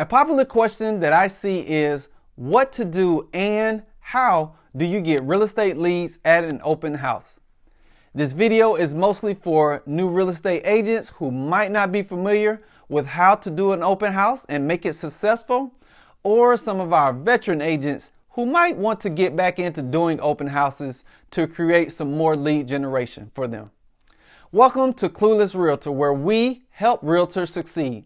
popular question that I see is what to do and how do you get real estate leads at an open house? This video is mostly for new real estate agents who might not be familiar with how to do an open house and make it successful, or some of our veteran agents who might want to get back into doing open houses to create some more lead generation for them. Welcome to Clueless Realtor, where we help realtors succeed.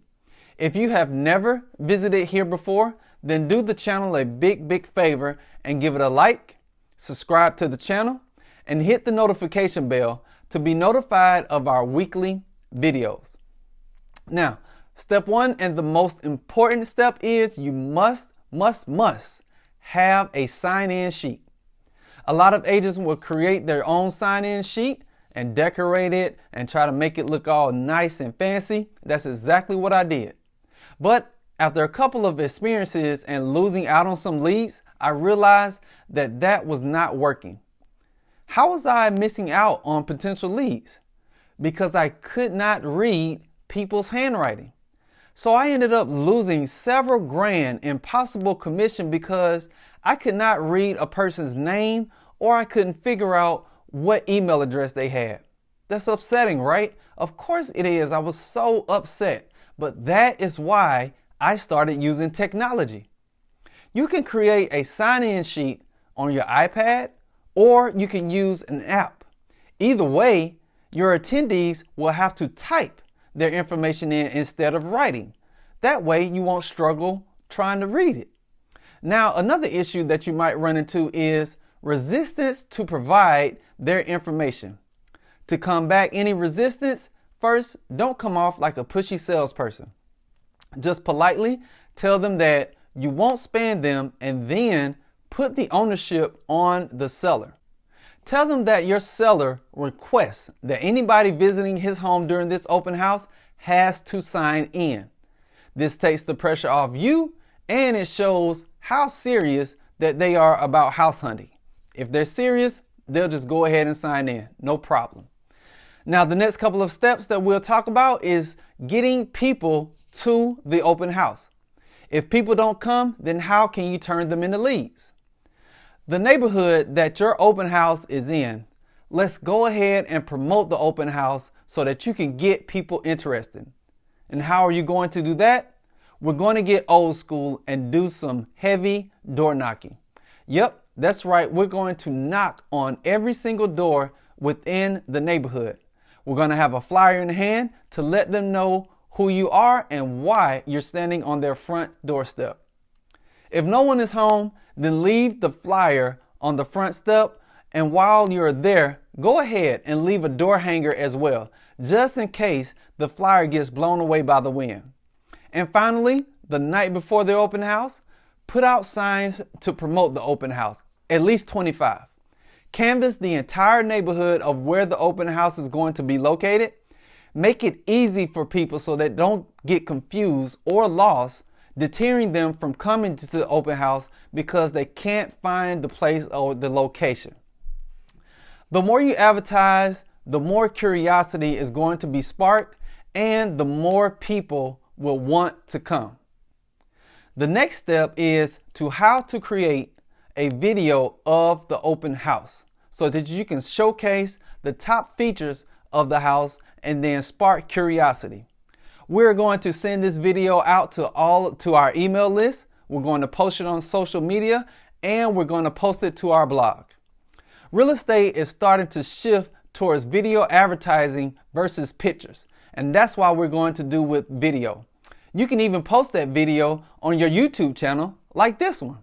If you have never visited here before, then do the channel a big favor and give it a like, subscribe to the channel, and hit the notification bell to be notified of our weekly videos. Now, step one and the most important step is you must have a sign-in sheet. A lot of agents will create their own sign-in sheet and decorate it and try to make it look all nice and fancy. That's exactly what I did. But after a couple of experiences and losing out on some leads, I realized that that was not working. How was I missing out on potential leads? Because I could not read people's handwriting. So I ended up losing several grand in possible commission because I could not read a person's name, or I couldn't figure out what email address they had. That's upsetting, right? Of course it is. I was so upset. But that is why I started using technology. You can create a sign-in sheet on your iPad, or you can use an app. Either way, your attendees will have to type their information in instead of writing. That way you won't struggle trying to read it. Now, another issue that you might run into is resistance to provide their information. To combat any resistance, first, don't come off like a pushy salesperson. Just politely tell them that you won't spam them, and then put the ownership on the seller. Tell them that your seller requests that anybody visiting his home during this open house has to sign in. This takes the pressure off you, and it shows how serious that they are about house hunting. If they're serious, they'll just go ahead and sign in, no problem. Now, the next couple of steps that we'll talk about is getting people to the open house. If people don't come, then how can you turn them into leads? The neighborhood that your open house is in, let's go ahead and promote the open house so that you can get people interested. And how are you going to do that? We're going to get old school and do some heavy door knocking. Yep, that's right. We're going to knock on every single door within the neighborhood. We're going to have a flyer in hand to let them know who you are and why you're standing on their front doorstep. If no one is home, then leave the flyer on the front step, and while you're there, go ahead and leave a door hanger as well, just in case the flyer gets blown away by the wind. And finally, the night before the open house, put out signs to promote the open house, at least 25. Canvass the entire neighborhood of where the open house is going to be located. Make it easy for people so they don't get confused or lost, deterring them from coming to the open house because they can't find the place or the location. The more you advertise, the more curiosity is going to be sparked, and the more people will want to come. The next step is to how to create a video of the open house so that you can showcase the top features of the house and then spark curiosity. We're going to send this video out to our email list. We're going to post it on social media, and we're going to post it to our blog. Real estate is starting to shift towards video advertising versus pictures, and that's why we're going to do with video. You can even post that video on your YouTube channel like this one.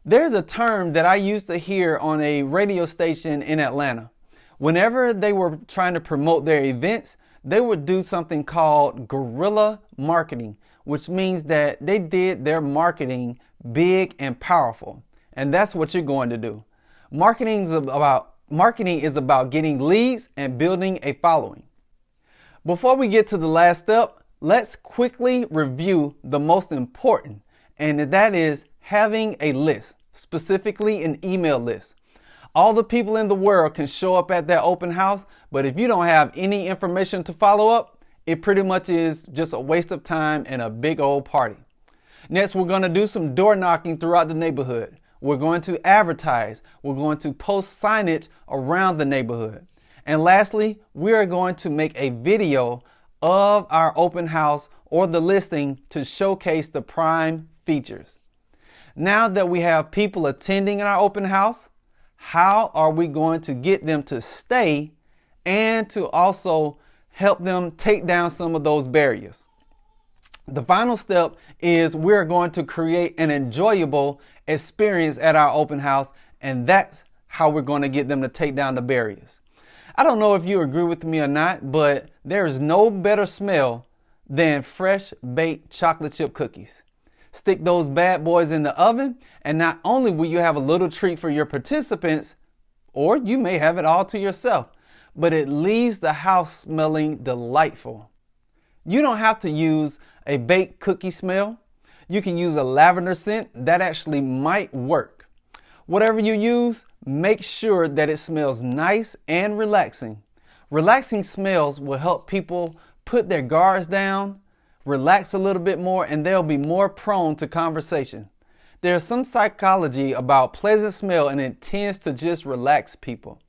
There's a term that I used to hear on a radio station in Atlanta. Whenever they were trying to promote their events, they would do something called guerrilla marketing, which means that they did their marketing big and powerful. And that's what you're going to do. Marketing is about getting leads and building a following. Before we get to the last step, let's quickly review the most important, and that is having a list, specifically an email list. All the people in the world can show up at that open house, but if you don't have any information to follow up, it pretty much is just a waste of time and a big old party. Next, we're going to do some door knocking throughout the neighborhood. We're going to advertise. We're going to post signage around the neighborhood. And lastly, we are going to make a video of our open house or the listing to showcase the prime features. Now that we have people attending our open house, how are we going to get them to stay and to also help them take down some of those barriers? The final step is we're going to create an enjoyable experience at our open house, and that's how we're going to get them to take down the barriers. I don't know if you agree with me or not, but there is no better smell than fresh baked chocolate chip cookies. Stick those bad boys in the oven, and not only will you have a little treat for your participants, or you may have it all to yourself, but it leaves the house smelling delightful. You don't have to use a baked cookie smell. You can use a lavender scent. That actually might work. Whatever you use, make sure that it smells nice and relaxing. Relaxing smells will help people put their guards down, relax a little bit more, and they'll be more prone to conversation. There's some psychology about pleasant smell, and it tends to just relax people.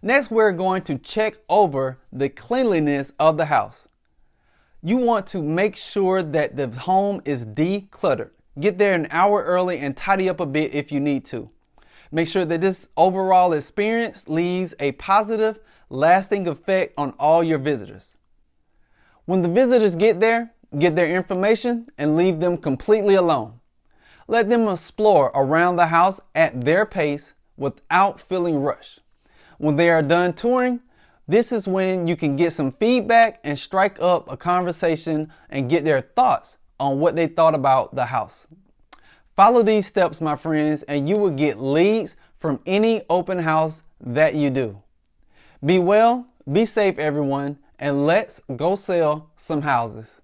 Next, we're going to check over the cleanliness of the house. You want to make sure that the home is decluttered. Get there an hour early and tidy up a bit if you need to. Make sure that this overall experience leaves a positive, lasting effect on all your visitors. When the visitors get their information and leave them completely alone. Let them explore around the house at their pace without feeling rushed. When they are done touring, this is when you can get some feedback and strike up a conversation and get their thoughts on what they thought about the house. Follow these steps, my friends, and you will get leads from any open house that you do. Be well, be safe, everyone, and let's go sell some houses.